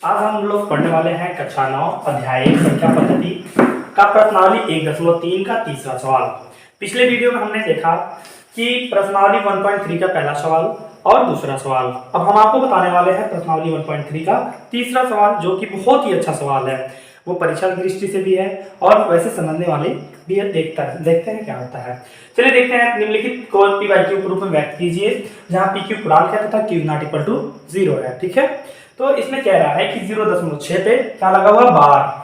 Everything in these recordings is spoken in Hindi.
आज हम लोग पढ़ने वाले हैं कक्षा 9 अध्याय 1 संख्या पद्धति का प्रश्नावली 1.3 का तीसरा सवाल। पिछले वीडियो में हमने देखा कि प्रश्नावली 1.3 का पहला सवाल और दूसरा सवाल। अब हम आपको बताने वाले हैं प्रश्नावली 1.3 का तीसरा सवाल, जो कि बहुत ही अच्छा सवाल है। वो परीक्षा की दृष्टि से भी है और वैसे समझने वाले भी है। देखते हैं क्या होता है। चलिए देखते हैं। निम्नलिखित को पी बाई क्यू के रूप में व्यक्त कीजिए, जहाँ पी क्यू पूर्णांक है तथा क्यू नॉट इक्वल टू 0 है। ठीक है, तो इसमें कह रहा है कि 0.6 पे क्या लगा हुआ,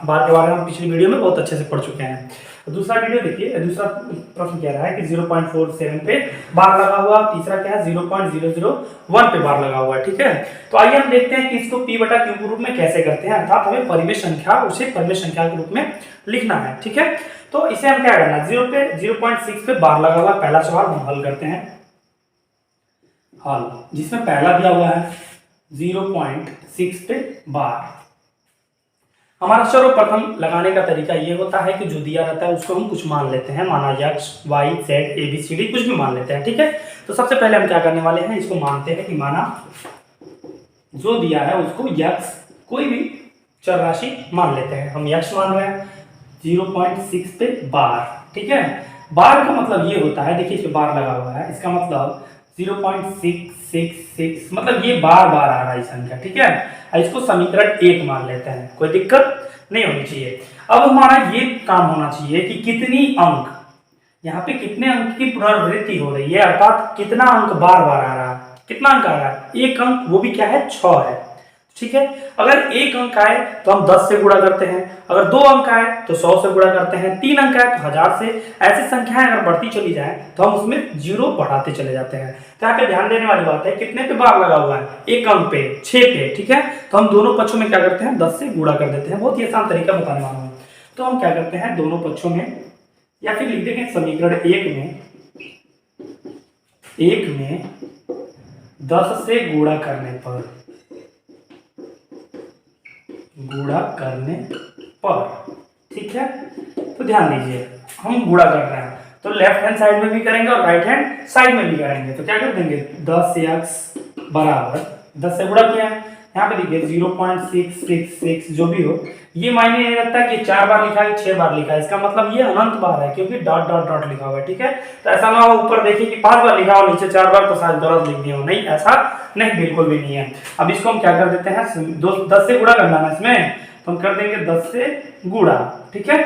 बार के बारे में हम पिछली वीडियो में बहुत अच्छे से पढ़ चुके हैं। दूसरा वीडियो देखिए, दूसरा प्रश्न कह रहा है कि 0.47 पे बार लगा हुआ। तीसरा क्या है, 0.001 पे बार लगा हुआ है। ठीक है, तो आइए हम देखते हैं कि इसको p बटा q के रूप में कैसे करते हैं, अर्थात हमें परिमेय संख्या उसे परिमेय संख्या के रूप में लिखना है। ठीक है, तो इसे हम क्या करना है, 0.6 पे बार लगा हुआ पहला सवाल हम हल करते हैं। हल जिसमें पहला दिया हुआ है 0.6 पे बार। हमारा सर्वप्रथम लगाने का तरीका ये होता है कि जो दिया रहता है उसको हम कुछ मान लेते हैं, माना x, y, z, a, b, c, d कुछ भी मान लेते हैं। ठीक है, तो सबसे पहले हम क्या करने वाले हैं, इसको मानते हैं कि माना जो दिया है उसको x कोई भी चर राशि मान लेते हैं। हम x मान रहे हैं 0.6 पे बार। ठीक है, बार का मतलब ये होता है, देखिए इस पे बार लगा हुआ है, इसका मतलब 0.666 मतलब ये बार बार आ रहा है संख्या। ठीक है, इसको समीकरण 1 मान लेते हैं, कोई दिक्कत नहीं होनी चाहिए। अब हमारा ये काम होना चाहिए कि कितनी अंक, यहाँ पे कितने अंक की पुनरावृत्ति हो रही है, अर्थात कितना अंक बार बार आ रहा है। कितना अंक आ रहा है, एक अंक, वो भी क्या है, 6 है। ठीक है, अगर एक अंक आए तो हम 10 से गुणा करते हैं, अगर 2 अंक आए तो 100 से गुणा करते हैं, 3 अंक आए तो 1000 से। ऐसी संख्याएं अगर बढ़ती चली जाए तो हम उसमें जीरो बढ़ाते चले जाते हैं। तो यहाँ पे ध्यान देने वाली बात है, कितने पे बार लगा हुआ है, एक अंक पे, 6 पे। ठीक है, तो हम दोनों पक्षों में क्या करते हैं, 10 से गुणा कर देते हैं। बहुत ही आसान तरीका बताने वाला हूँ। तो हम क्या करते हैं, दोनों पक्षों में, या फिर लिख देंगे समीकरण 1 में 10 से गुणा करने पर। ठीक है, तो ध्यान दीजिए, हम गुणा कर रहे हैं तो लेफ्ट हैंड साइड में भी करेंगे और राइट हैंड साइड में भी करेंगे। तो क्या कर देंगे, 10x बराबर 10 से गुणा किया है, यहाँ पे देखिए 0.666 जो भी हो, ये मायने नहीं रखता कि 4 बार लिखा है 6 बार लिखा है, इसका मतलब ये अनंत बार है, क्योंकि डॉट डॉट डॉट लिखा हुआ है। ठीक है, तो ऐसा ना हो ऊपर देखिए कि 5 बार लिखा हो, नीचे 4 बार, तो शायद गलत लिख दिया हो। नहीं, ऐसा नहीं, बिल्कुल भी नहीं है। अब इसको हम क्या कर देते हैं, 10 से गुणा करना है इसमें, तो हम कर देंगे 10 से गुणा। ठीक है,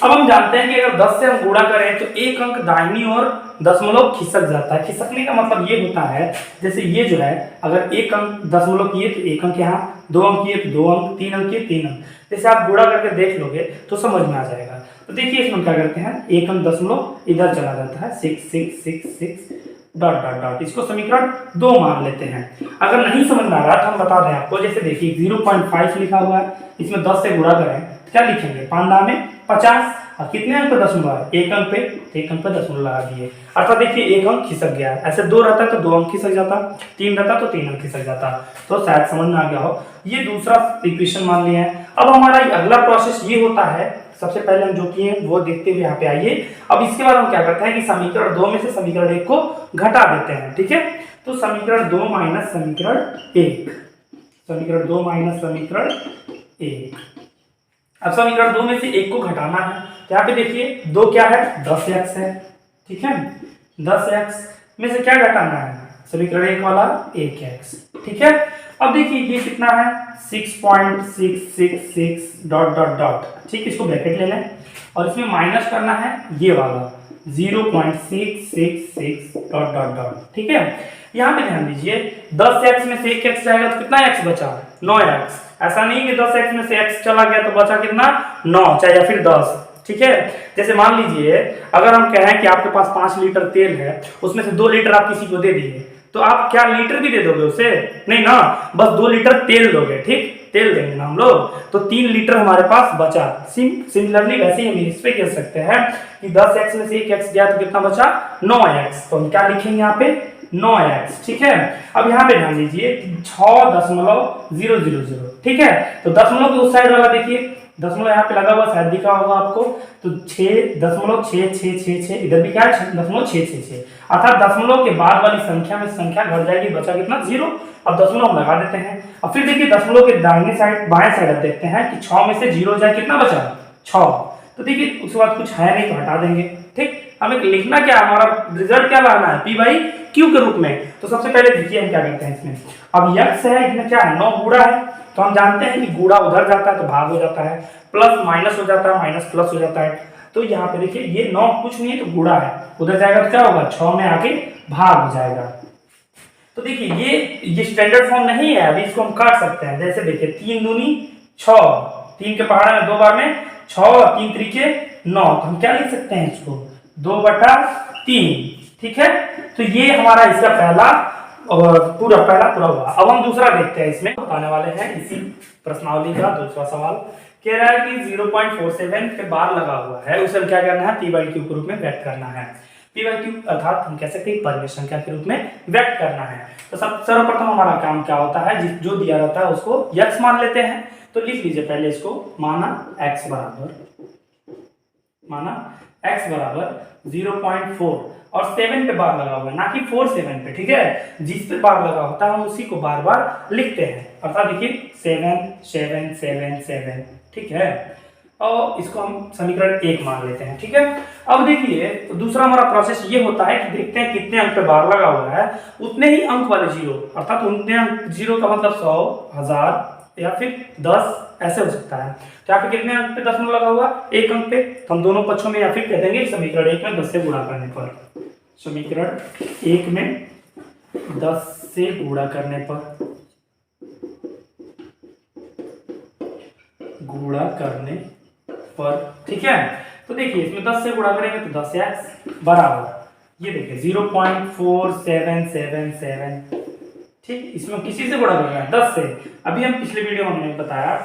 अब हम जानते हैं कि अगर 10 से हम गुणा करें तो एक अंक दाहिनी ओर दशमलव खिसक जाता है। खिसकने का मतलब ये होता है, जैसे ये जो है, अगर एक अंक दशमलव किए तो एक अंक यहाँ, 2 अंक किए तो 2 अंक, 3 अंक किए 3 अंक। जैसे आप गुणा करके देख लोगे तो समझ में आ जाएगा। तो देखिए इसमें क्या करते हैं, एक अंक दशमलव इधर चला जाता है, 6666 डॉट डॉट डॉट, इसको समीकरण 2 मान लेते हैं। अगर नहीं समझ में आ रहा तो हम बता दें आपको, जैसे देखिए 0.5 लिखा हुआ है, इसमें 10 से गुणा करें तो क्या लिखेंगे, 5 में 50, और कितने अंक पे दशमलव है, एक अंक पे दशमलव लगा दिए, अर्थात देखिए एक अंक खिसक गया है। ऐसे 2 रहता तो 2 अंक खिसक जाता, 3 रहता तो 3 अंक खिसक जाता। तो शायद समझ में आ गया हो, ये दूसरा इक्वेशन मान लिया है। अब हमारा अगला प्रोसेस ये होता है, सबसे पहले हम जो किए वो देखते हुए यहाँ पे आइए। अब इसके बाद हम क्या करते हैं कि समीकरण 2 में से समीकरण 1 को घटा देते हैं। ठीक है, तो समीकरण 2 माइनस समीकरण 1, समीकरण 2 माइनस समीकरण 1। अब समीकरण 2 में से 1 को घटाना है, तो यहाँ पे देखिए 2 क्या है, 10x है। ठीक है, 10x में से क्या घटाना है, समीकरण 1 वाला 1x। ठीक है, अब देखिए ये कितना है, 6.666 डॉट डॉट डॉट। ठीक, इसको ब्रैकेट ले लें और इसमें माइनस करना है ये वाला 0.666 डॉट डॉट डॉट। ठीक है, यहाँ पे ध्यान दीजिए, 10x में से 1x जाएगा तो कितना x बचा, 9x। ऐसा नहीं कि 10x में से x चला गया तो बचा कितना, 9, चाहे या फिर 10। ठीक है, जैसे मान लीजिए अगर हम कहें कि आपके पास 5 लीटर तेल है, उसमें से 2 लीटर आप किसी को दे दिए, तो आप क्या लीटर भी दे दोगे उसे, नहीं ना, बस 2 लीटर तेल दोगे। ठीक, तेल देंगे ना हम लोग, तो 3 लीटर हमारे पास बचा। सिमिलरली वैसे ही हम इस पे कह सकते हैं कि 10x में से 1x गया तो कितना बचा, 9x। तो हम क्या लिखेंगे यहाँ पे, 9x। ठीक है, अब यहाँ पे ध्यान दीजिए 6.000। ठीक है, तो दशमलव के उस साइड वाला देखिए दशमलव यहाँ पे लगा हुआ शायद दिखा होगा आपको, तो 6.6666, इधर भी क्या है 6.666, अर्थात दशमलव के बाद वाली संख्या में संख्या घट जाएगी, बचा कितना 0। अब दशमलव हम लगा देते हैं। अब फिर देखिए दशमलव के दाहिने साइड बाएं साइड देखते हैं कि 6 में से 0 जाए, कितना बचा 6। तो देखिए उसके बाद कुछ है नहीं तो हटा देंगे। ठीक, हमें लिखना क्या, हमारा रिजल्ट क्या लाना है, p बाई q के रूप में। तो सबसे पहले देखिए हम क्या करते हैं इसमें, अब x है, इसमें क्या है 9 गुणा है, तो हम जानते हैं कि गुणा उधर जाता है तो भाग हो जाता है, प्लस माइनस हो जाता है, माइनस प्लस हो जाता है। तो यहाँ पे देखिए ये 9 कुछ नहीं है तो गुणा है, उधर जाएगा तो क्या होगा 6 में आके भाग हो जाएगा। तो देखिए ये स्टैंडर्ड फॉर्म नहीं है, अभी इसको हम काट सकते हैं। जैसे देखिए 3 दूनी 6, 3 के पहाड़ा में 2 बार में 6, 3 त्रिके 9, तो हम क्या लिख सकते हैं इसको 2/3। ठीक है, तो ये हमारा इसका पहला पूरा हुआ। अब हम दूसरा देखते हैं, इसमें बताने वाले हैं इसी प्रश्नावली का दूसरा सवाल। कह रहा है कि 0.47 पे बार लगा हुआ है, उसे हम क्या करना है p बाई q के रूप में व्यक्त करना है। p बाई q अर्थात हम कह सकते हैं परिमेय संख्या के रूप में व्यक्त करना है। तो सर्वप्रथम हमारा काम क्या होता है, जो दिया रहता है उसको x मान लेते हैं। तो लिख लीजिए पहले इसको, माना x बराबर 0.4 और 7 पे बार लगा हुआ है, ना कि 4 7 पे। ठीक है, जिस पे बार लगा होता है हम उसी को बार बार लिखते हैं, अर्थात देखिए 7 7 7 7। ठीक है, और इसको हम समीकरण 1 मान लेते हैं। ठीक है, अब देखिए तो दूसरा हमारा प्रोसेस ये होता है कि देखते हैं कितने अंक पे बार लगा हुआ है, उतने ही अंक वाले जीरो, अर्थात उतने अंक, जीरो का मतलब 100 1000 या फिर 10 ऐसे हो सकता है। तो यहाँ पे कितने अंक पे दशमलव लगा हुआ, 1 अंक पे, तो हम दोनों पक्षों में या फिर कह देंगे समीकरण 1 में 10 से गुणा करने पर, समीकरण 1 में 10 से गुणा करने पर ठीक है। तो देखिए इसमें 10 से गुणा करेंगे तो 10x बराबर, ये देखिए 0.4777। ठीक, इसमें किसी से गुणा कर रहे हैं 10 से। अभी हम पिछले वीडियो में हमने बताया,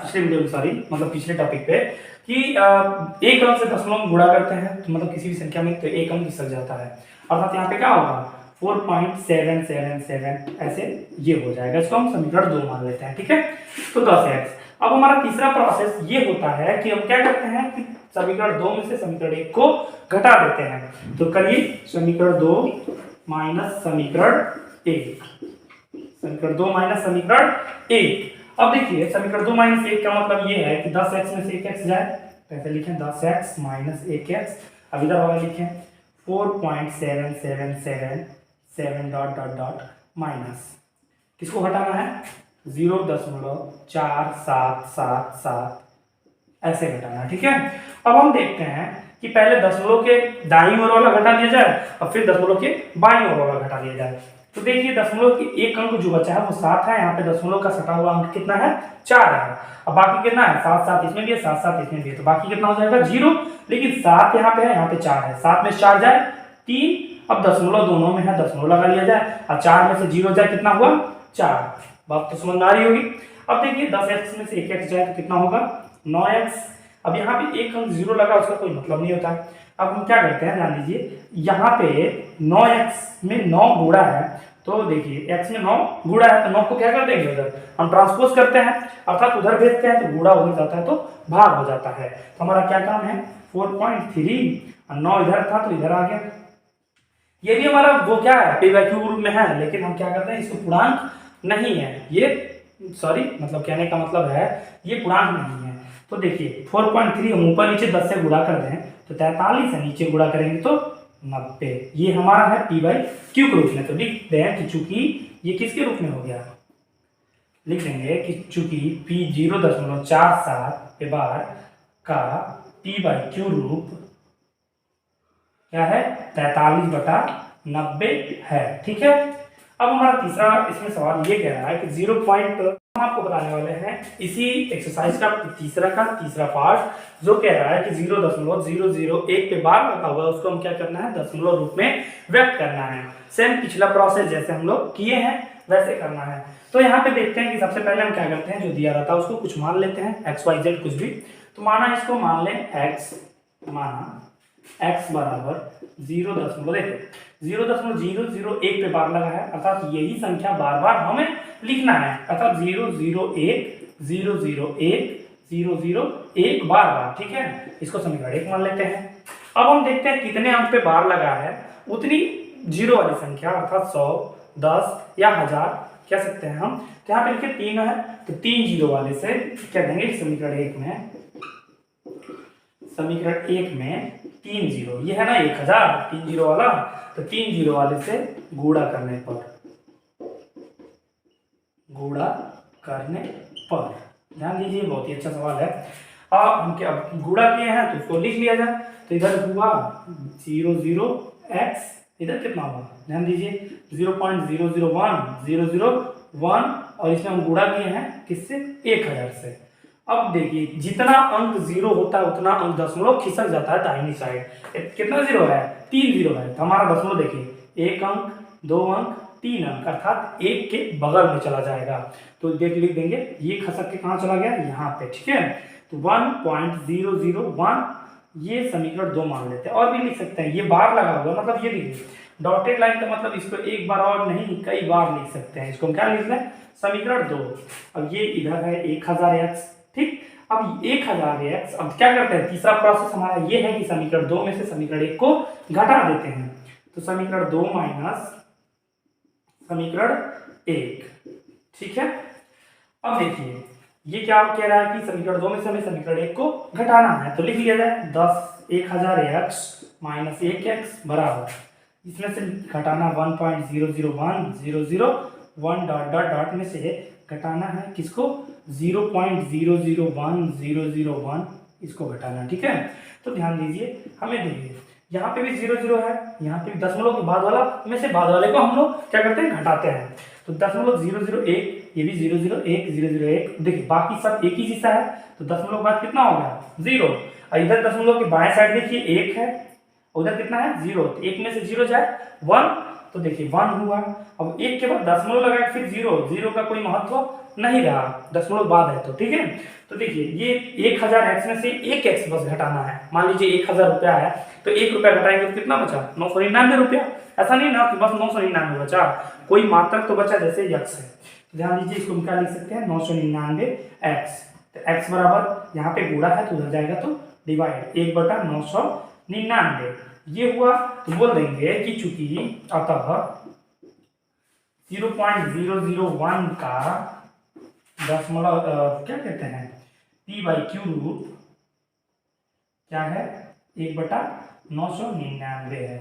पिछले टॉपिक पे कि एक अंक से दशमलव गुणा करते हैं तो मतलब किसी भी संख्या में तो एक अंक खिसक जाता है, अर्थात यहाँ पे क्या होगा 4.777 ऐसे ये हो जाएगा। इसको हम समीकरण 2 मान लेते हैं। ठीक है, तो 10x। अब हमारा तीसरा प्रोसेस ये होता है कि हम क्या करते हैं कि समीकरण 2 में से समीकरण 1 को घटा देते हैं। तो करिए समीकरण 2 माइनस समीकरण 1, समीकरण 2 माइनस समीकरण 1। अब देखिए समीकरण 2 माइनस 1 का मतलब ये है कि 10x में से 1x जाए, तो ऐसे लिखें 10x माइनस 1x। अब इधर वाला लिखें 4.7777 माइनस, किसको घटाना है 0.4777 ऐसे घटाना। ठीक है, अब हम देखते हैं कि पहले दशमलव के दाईं ओर वाला घटा लिया जाए और फिर दशमलव के बाईं ओर वाला घटा लिया जाए। तो देखिए दशमलव के एक अंक जो बचा है वो 7 है, यहाँ पे दशमलव का सटा हुआ अंक कितना है 4 है। अब बाकी कितना है 7 7 इसमें भी है, 7 7 इसमें भी है, तो बाकी कितना हो जाएगा 0। लेकिन 7 यहाँ पे है, यहाँ पे 4 है, 7 में 4 जाए 3। अब दशमलव दोनों में है, दशमलव लगा लिया जाए, और 4 में से 0 जाए कितना हुआ 4। बात तो समझ में आ रही होगी। अब देखिए 10x में से 1x जाए तो कितना होगा 9x। अब यहाँ पे एक अंक 0 लगा, उसका कोई मतलब नहीं होता। अब हम क्या करते हैं जान लीजिए, यहाँ पे 9x में 9 गुणा है, तो देखिए x में 9 गुणा है तो 9 को क्या कर देंगे उधर हम ट्रांसपोज करते हैं, अर्थात उधर भेजते हैं तो गुणा उधर जाता है तो भाग हो जाता है। तो हमारा क्या काम है 4.3 और 9 इधर था तो इधर आ गया। ये भी हमारा वो क्या है p बाई q रूप में है, लेकिन हम क्या करते हैं इसको पूर्णांक नहीं है, ये सॉरी मतलब कहने का मतलब है ये पूर्णांक नहीं है। तो देखिए 4.3 हम ऊपर नीचे 10 से गुणा कर दें तो 43 है, नीचे गुणा करेंगे तो 90। ये हमारा है p बाई q के रूप में। तो लिख दें कि चूंकि ये किसके रूप में हो गया, लिख देंगे कि चूंकि p 0.47 के बार का p बाई q रूप क्या है 43/90 है। ठीक है, अब हमारा तीसरा इसमें सवाल ये कह रहा है कि 0 पॉइंट हम आपको बताने वाले हैं इसी एक्सरसाइज का तीसरा पार्ट, जो कह रहा है कि 0.001 पे बार लगा हुआ है, उसको हम क्या करना है दशमलव रूप में व्यक्त करना है। सेम पिछला प्रोसेस जैसे हम लोग किए हैं वैसे करना है। तो यहाँ पे देखते हैं कि सबसे पहले हम क्या करते हैं, जो दिया रहता है उसको कुछ मान लेते हैं x y z कुछ भी। तो माना इसको मान लें x, माना x बराबर 0.001 पे बार लगा है, अर्थात यही संख्या बार बार हमें लिखना है, अर्थात 001 001 001 बार बार, ठीक है। इसको समीकरण 1 मान लेते हैं। अब हम देखते हैं कितने अंक पे बार लगा है, उतनी जीरो वाली संख्या अर्थात 100, 10 या 1000 कह सकते हैं हम। तो यहाँ पे लिखे 3 है, तो 3 जीरो वाले से क्या देंगे समीकरण 1 में, समीकरण 1 में 3 जीरो, ये है ना 1000, 3 जीरो वाला, तो 3 जीरो वाले से गुणा करने पर, गुणा करने पर, ध्यान दीजिए बहुत ही अच्छा सवाल है। अब हम क्या गुणा किए हैं तो उसको लिख लिया जाए, तो इधर हुआ 00x, इधर कितना हुआ ध्यान दीजिए 0.001 और इसमें हम गुणा किए हैं किससे 1000 से। अब देखिए जितना अंक जीरो होता है उतना अंक दशमलव खिसक जाता है दाहिनी साइड। कितना जीरो है 3 जीरो है, तो हमारा दशमलव देखिए 1 अंक 2 अंक 3 अंक अर्थात 1 के बगल में चला जाएगा। तो देख लिख देंगे ये खसक के कहाँ चला गया यहाँ पे, ठीक है। तो 1.001 ये समीकरण 2 मान लेते हैं। और भी लिख सकते हैं, ये बार लगा हुआ मतलब ये देखिए डॉटेड लाइन का मतलब इसको एक बार और नहीं कई बार लिख सकते हैं। इसको हम क्या लिख लें समीकरण 2। अब ये इधर है 1000x, ठीक। अब 1000x, अब क्या करते हैं तीसरा प्रोसेस हमारा ये है कि समीकरण 2 में से समीकरण 1 को घटा देते हैं। तो समीकरण 2 माइनस समीकरण 1, ठीक है। अब देखिए ये क्या कह रहा है कि समीकरण 2 में से हमें समीकरण 1 को घटाना है, तो लिख लिया जाए 1000x माइनस 1x बराबर, इसमें से घटाना 1.001 डॉट डॉट डॉट में से घटाना है किसको 0.001001 इसको घटाना, ठीक है। तो ध्यान दीजिए हमें देखिए यहाँ पे भी 0 है, यहाँ पे भी दशमलव के बाद वाला में से बाद वाले को हम लोग क्या करते हैं घटाते हैं। तो दशमलव 001, ये भी 001 001, देखिए बाकी सब एक ही हिस्सा है, तो दशमलव बाद कितना हो गया 0। और इधर दशमलव के बाएं साइड देखिए 1 है, उधर कितना है 0, तो 1 में से 0 जाए 1, तो देखिए 1 हुआ। अब 1 के बाद दशमलव लगाए फिर 0 का कोई महत्व नहीं रहा, दशमलव बाद है तो, ठीक है। तो देखिए ये 1000x में से 1x बस घटाना है। मान लीजिए 1000 रुपया है, तो 1 रुपया घटाएंगे तो कितना बचा 999 रुपया। ऐसा नहीं ना कि बस 999 बचा, कोई मात्रक तो बचा जैसे x है। तो ध्यान दीजिए इसको हम क्या लिख सकते हैं 999x। तो x बराबर यहाँ पे गुणा है तो उधर जाएगा तो डिवाइड 1/999 ये हुआ। तो बोल देंगे कि चूंकि अतः 0.001 का दशमलव क्या कहते हैं p/q रूट क्या है 1/999 है।